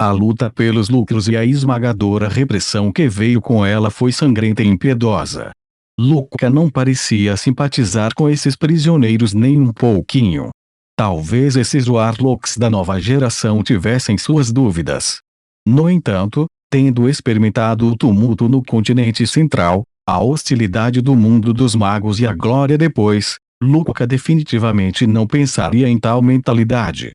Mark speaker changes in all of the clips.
Speaker 1: A luta pelos lucros e a esmagadora repressão que veio com ela foi sangrenta e impiedosa. Luca não parecia simpatizar com esses prisioneiros nem um pouquinho. Talvez esses warlocks da nova geração tivessem suas dúvidas. No entanto, tendo experimentado o tumulto no continente central, a hostilidade do mundo dos magos e a glória depois, Luca definitivamente não pensaria em tal mentalidade.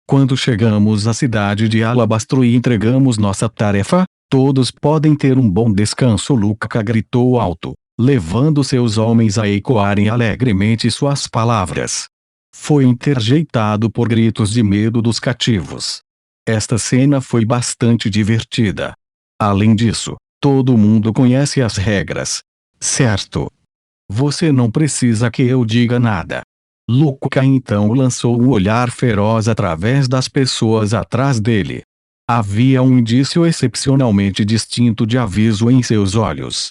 Speaker 1: Quando chegamos à cidade de Alabastro e entregamos nossa tarefa, todos podem ter um bom descanso. Luca gritou alto, levando seus homens a ecoarem alegremente suas palavras. Foi interjeitado por gritos de medo dos cativos. Esta cena foi bastante divertida. Além disso, todo mundo conhece as regras. Certo? Você não precisa que eu diga nada. Luca então lançou um olhar feroz através das pessoas atrás dele. Havia um indício excepcionalmente distinto de aviso em seus olhos.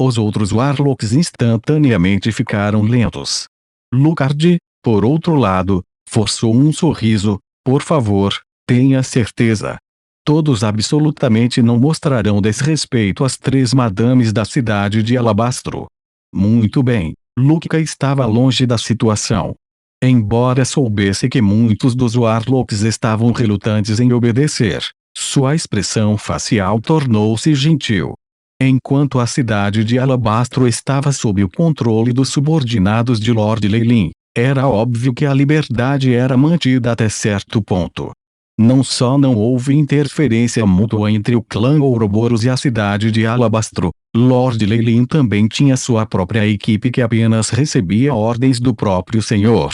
Speaker 1: Os outros warlocks instantaneamente ficaram lentos. Lucard, por outro lado, forçou um sorriso. Por favor, tenha certeza. Todos absolutamente não mostrarão desrespeito às 3 madames da cidade de Alabastro. Muito bem, Luca estava longe da situação. Embora soubesse que muitos dos warlocks estavam relutantes em obedecer, sua expressão facial tornou-se gentil. Enquanto a cidade de Alabastro estava sob o controle dos subordinados de Lord Leilin, era óbvio que a liberdade era mantida até certo ponto. Não só não houve interferência mútua entre o clã Ouroboros e a cidade de Alabastro, Lord Leilin também tinha sua própria equipe que apenas recebia ordens do próprio senhor.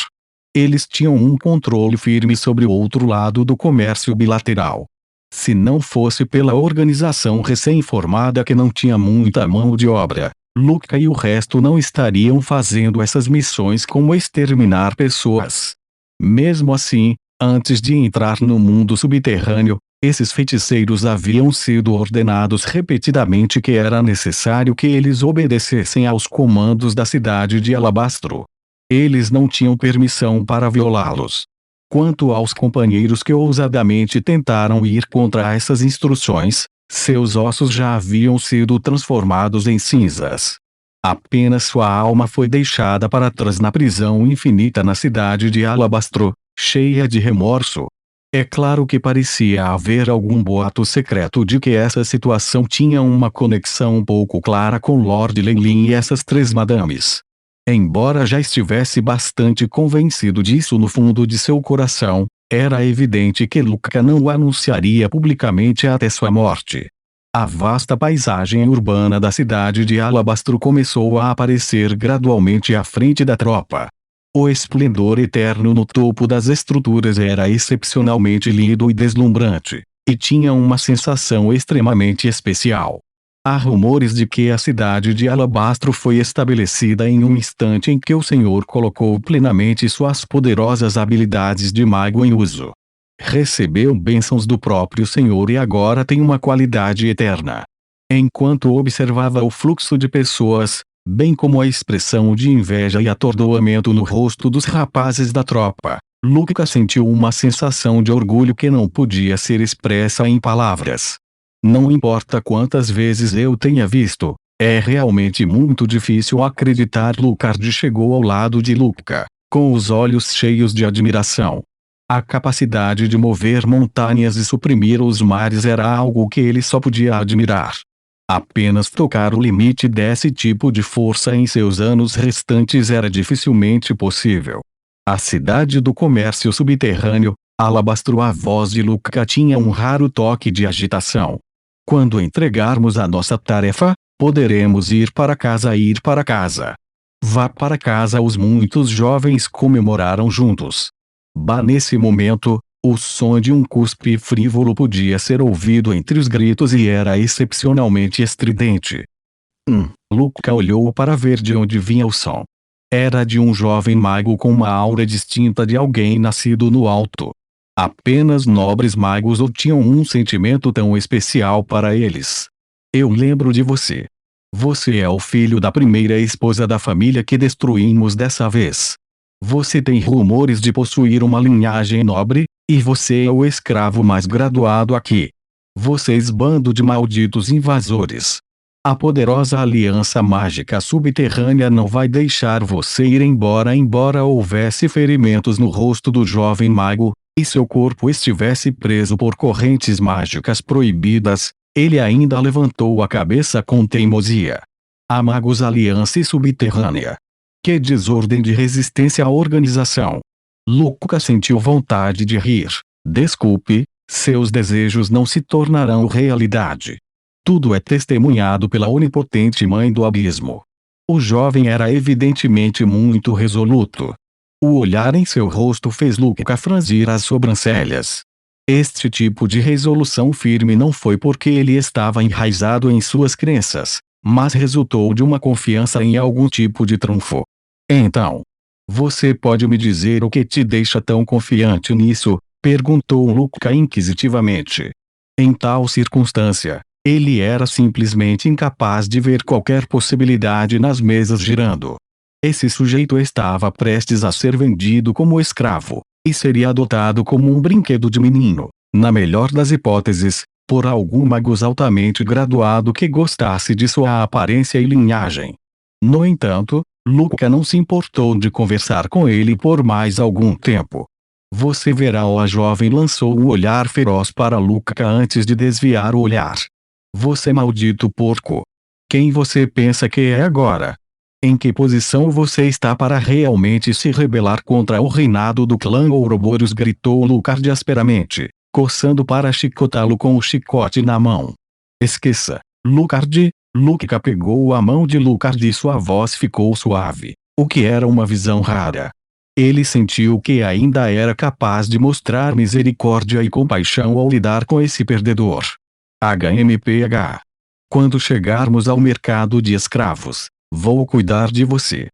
Speaker 1: Eles tinham um controle firme sobre o outro lado do comércio bilateral. Se não fosse pela organização recém-formada que não tinha muita mão de obra, Luca e o resto não estariam fazendo essas missões como exterminar pessoas. Mesmo assim, antes de entrar no mundo subterrâneo, esses feiticeiros haviam sido ordenados repetidamente que era necessário que eles obedecessem aos comandos da cidade de Alabastro. Eles não tinham permissão para violá-los. Quanto aos companheiros que ousadamente tentaram ir contra essas instruções, seus ossos já haviam sido transformados em cinzas. Apenas sua alma foi deixada para trás na prisão infinita na cidade de Alabastro, cheia de remorso. É claro que parecia haver algum boato secreto de que essa situação tinha uma conexão um pouco clara com Lord Leilin e essas 3 madames. Embora já estivesse bastante convencido disso no fundo de seu coração, era evidente que Luca não o anunciaria publicamente até sua morte. A vasta paisagem urbana da cidade de Alabastro começou a aparecer gradualmente à frente da tropa. O esplendor eterno no topo das estruturas era excepcionalmente lindo e deslumbrante, e tinha uma sensação extremamente especial. Há rumores de que a cidade de Alabastro foi estabelecida em um instante em que o Senhor colocou plenamente suas poderosas habilidades de mago em uso. Recebeu bênçãos do próprio Senhor e agora tem uma qualidade eterna. Enquanto observava o fluxo de pessoas, bem como a expressão de inveja e atordoamento no rosto dos rapazes da tropa, Luca sentiu uma sensação de orgulho que não podia ser expressa em palavras. Não importa quantas vezes eu tenha visto, é realmente muito difícil acreditar. Lucard chegou ao lado de Luca, com os olhos cheios de admiração. A capacidade de mover montanhas e suprimir os mares era algo que ele só podia admirar. Apenas tocar o limite desse tipo de força em seus anos restantes era dificilmente possível. A cidade do comércio subterrâneo, Alabastro. A voz de Luca tinha um raro toque de agitação. Quando entregarmos a nossa tarefa, poderemos ir para casa. Ir para casa. Vá para casa. Os muitos jovens comemoraram juntos. Nesse momento, o som de um cuspe frívolo podia ser ouvido entre os gritos e era excepcionalmente estridente. Luca olhou para ver de onde vinha o som. Era de um jovem mago com uma aura distinta de alguém nascido no alto. Apenas nobres magos tinham um sentimento tão especial para eles. Eu lembro de você. Você é o filho da primeira esposa da família que destruímos dessa vez. Você tem rumores de possuir uma linhagem nobre, e você é o escravo mais graduado aqui. Vocês bando de malditos invasores. A poderosa aliança mágica subterrânea não vai deixar você ir embora houvesse ferimentos no rosto do jovem mago, e seu corpo estivesse preso por correntes mágicas proibidas, ele ainda levantou a cabeça com teimosia. A magos aliança subterrânea. Que desordem de resistência à organização. Luca sentiu vontade de rir. Desculpe, seus desejos não se tornarão realidade. Tudo é testemunhado pela onipotente mãe do abismo. O jovem era evidentemente muito resoluto. O olhar em seu rosto fez Luca franzir as sobrancelhas. Este tipo de resolução firme não foi porque ele estava enraizado em suas crenças, mas resultou de uma confiança em algum tipo de trunfo. Então, você pode me dizer o que te deixa tão confiante nisso? Perguntou Luca inquisitivamente. Em tal circunstância, ele era simplesmente incapaz de ver qualquer possibilidade nas mesas girando. Esse sujeito estava prestes a ser vendido como escravo, e seria adotado como um brinquedo de menino, na melhor das hipóteses, por algum mago altamente graduado que gostasse de sua aparência e linhagem. No entanto, Luca não se importou de conversar com ele por mais algum tempo. Você verá. A jovem lançou um olhar feroz para Luca antes de desviar o olhar. Você maldito porco! Quem você pensa que é agora? Em que posição você está para realmente se rebelar contra o reinado do clã Ouroboros? Gritou Lucard asperamente, coçando para chicotá-lo com o chicote na mão. Esqueça, Lucard. Luca pegou a mão de Lucard e sua voz ficou suave, o que era uma visão rara. Ele sentiu que ainda era capaz de mostrar misericórdia e compaixão ao lidar com esse perdedor. HMPH. Quando chegarmos ao mercado de escravos, vou cuidar de você.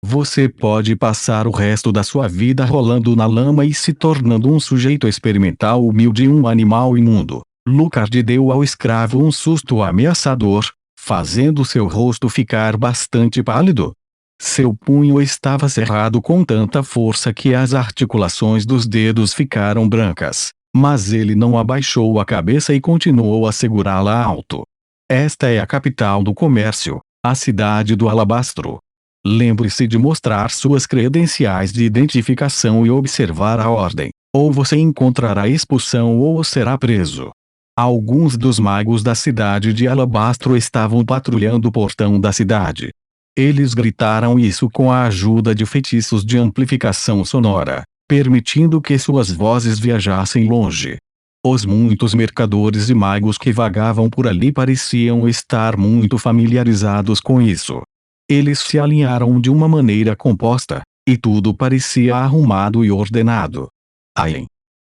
Speaker 1: Você pode passar o resto da sua vida rolando na lama e se tornando um sujeito experimental humilde e um animal imundo. Lucard deu ao escravo um susto ameaçador, fazendo seu rosto ficar bastante pálido. Seu punho estava cerrado com tanta força que as articulações dos dedos ficaram brancas, mas ele não abaixou a cabeça e continuou a segurá-la alto. Esta é a capital do comércio, a cidade do alabastro. Lembre-se de mostrar suas credenciais de identificação e observar a ordem, ou você encontrará expulsão ou será preso. Alguns dos magos da cidade de Alabastro estavam patrulhando o portão da cidade. Eles gritaram isso com a ajuda de feitiços de amplificação sonora, permitindo que suas vozes viajassem longe. Os muitos mercadores e magos que vagavam por ali pareciam estar muito familiarizados com isso. Eles se alinharam de uma maneira composta, e tudo parecia arrumado e ordenado.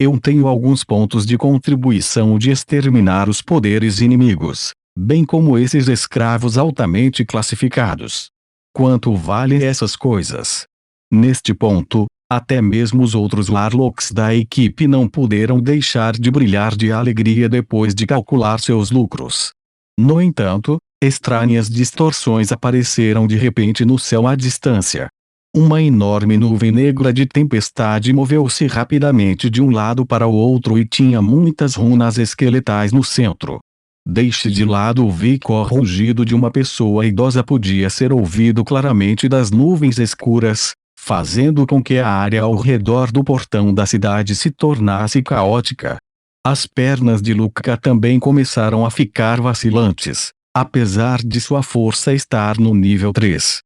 Speaker 1: Eu tenho alguns pontos de contribuição de exterminar os poderes inimigos, bem como esses escravos altamente classificados. Quanto valem essas coisas? Neste ponto, até mesmo os outros Warlocks da equipe não puderam deixar de brilhar de alegria depois de calcular seus lucros. No entanto, estranhas distorções apareceram de repente no céu à distância. Uma enorme nuvem negra de tempestade moveu-se rapidamente de um lado para o outro e tinha muitas runas esqueletais no centro. Deixe de lado o vicor rugido de uma pessoa idosa podia ser ouvido claramente das nuvens escuras, fazendo com que a área ao redor do portão da cidade se tornasse caótica. As pernas de Luca também começaram a ficar vacilantes, apesar de sua força estar no nível 3.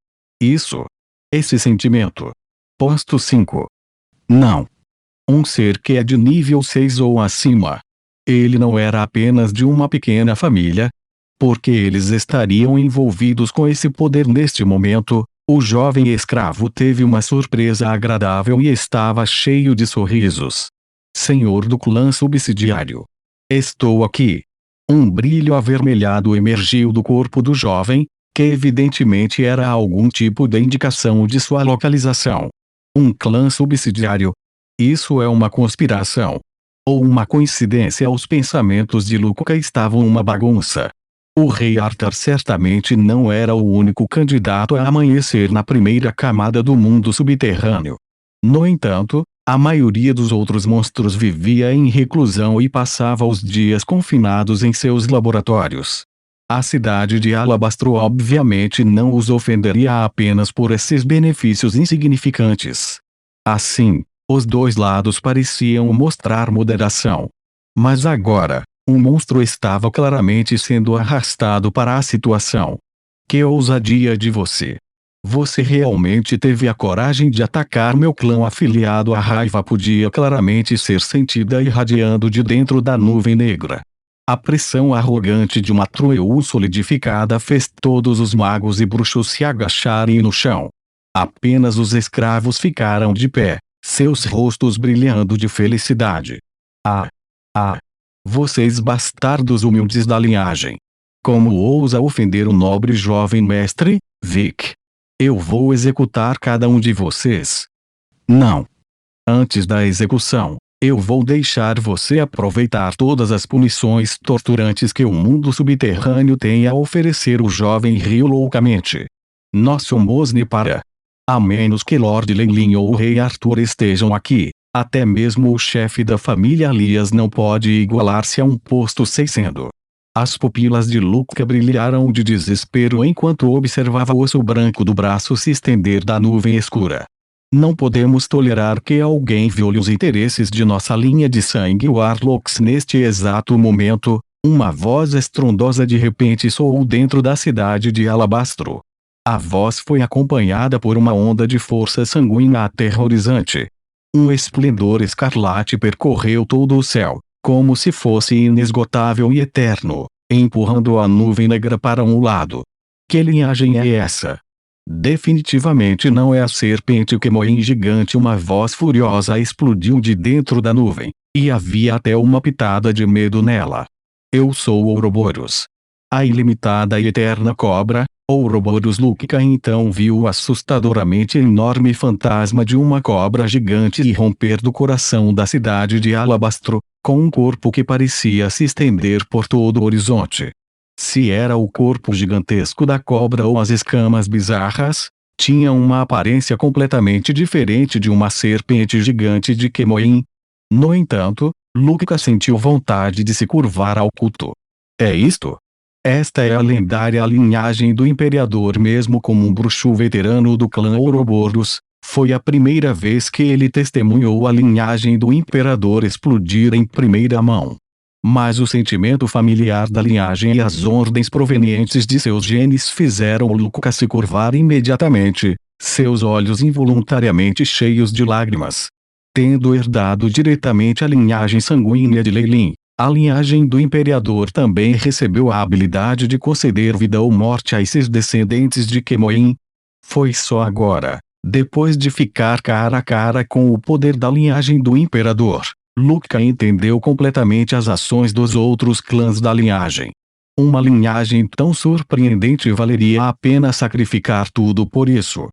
Speaker 1: Esse sentimento. Posto 5. Não. Um ser que é de nível 6 ou acima. Ele não era apenas de uma pequena família. Porque eles estariam envolvidos com esse poder neste momento, o jovem escravo teve uma surpresa agradável e estava cheio de sorrisos. Senhor do clã subsidiário. Estou aqui. Um brilho avermelhado emergiu do corpo do jovem, que evidentemente era algum tipo de indicação de sua localização. Um clã subsidiário? Isso é uma conspiração. Ou uma coincidência? Os pensamentos de Luca estavam uma bagunça. O rei Arthur certamente não era o único candidato a amanhecer na primeira camada do mundo subterrâneo. No entanto, A maioria dos outros monstros vivia em reclusão e passava os dias confinados em seus laboratórios. A cidade de Alabastro obviamente não os ofenderia apenas por esses benefícios insignificantes. Assim, os dois lados pareciam mostrar moderação. Mas agora, um monstro estava claramente sendo arrastado para a situação. Que ousadia de você! Você realmente teve a coragem de atacar meu clã afiliado. A raiva podia claramente ser sentida irradiando de dentro da nuvem negra. A pressão arrogante de uma Troeu solidificada fez todos os magos e bruxos se agacharem no chão. Apenas os escravos ficaram de pé, seus rostos brilhando de felicidade. Ah! Ah! Vocês bastardos humildes da linhagem! Como ousa ofender o nobre jovem mestre, Vic? Eu vou executar cada um de vocês. Não. Antes da execução, eu vou deixar você aproveitar todas as punições torturantes que o mundo subterrâneo tem a oferecer. O jovem riu loucamente. Nós somos Nipara. A menos que Lord Leilin ou o Rei Arthur estejam aqui, até mesmo o chefe da família Elias não pode igualar-se a um posto 600. As pupilas de Luca brilharam de desespero enquanto observava o osso branco do braço se estender da nuvem escura. Não podemos tolerar que alguém viole os interesses de nossa linha de sangue Warlocks. Neste exato momento, uma voz estrondosa de repente soou dentro da cidade de Alabastro. A voz foi acompanhada por uma onda de força sanguínea aterrorizante. Um esplendor escarlate percorreu todo o céu, como se fosse inesgotável e eterno, empurrando a nuvem negra para um lado. Que linhagem é essa? Definitivamente não é a serpente Kemoin gigante. Uma voz furiosa explodiu de dentro da nuvem, e havia até uma pitada de medo nela. Eu sou Ouroboros. A ilimitada e eterna cobra, Ouroboros. Luca então viu o assustadoramente enorme fantasma de uma cobra gigante irromper do coração da cidade de Alabastro, com um corpo que parecia se estender por todo o horizonte. Se era o corpo gigantesco da cobra ou as escamas bizarras, tinha uma aparência completamente diferente de uma serpente gigante de Kemoin. No entanto, Luca sentiu vontade de se curvar ao culto. É isto? Esta é a lendária linhagem do Imperador. Mesmo como um bruxo veterano do clã Ouroboros, foi a primeira vez que ele testemunhou a linhagem do Imperador explodir em primeira mão. Mas o sentimento familiar da linhagem e as ordens provenientes de seus genes fizeram Luca se curvar imediatamente, seus olhos involuntariamente cheios de lágrimas. Tendo herdado diretamente a linhagem sanguínea de Leilin, a linhagem do Imperador também recebeu a habilidade de conceder vida ou morte a esses descendentes de Kemoin. Foi só agora, depois de ficar cara a cara com o poder da linhagem do Imperador, Luca entendeu completamente as ações dos outros clãs da linhagem. Uma linhagem tão surpreendente valeria a pena sacrificar tudo por isso.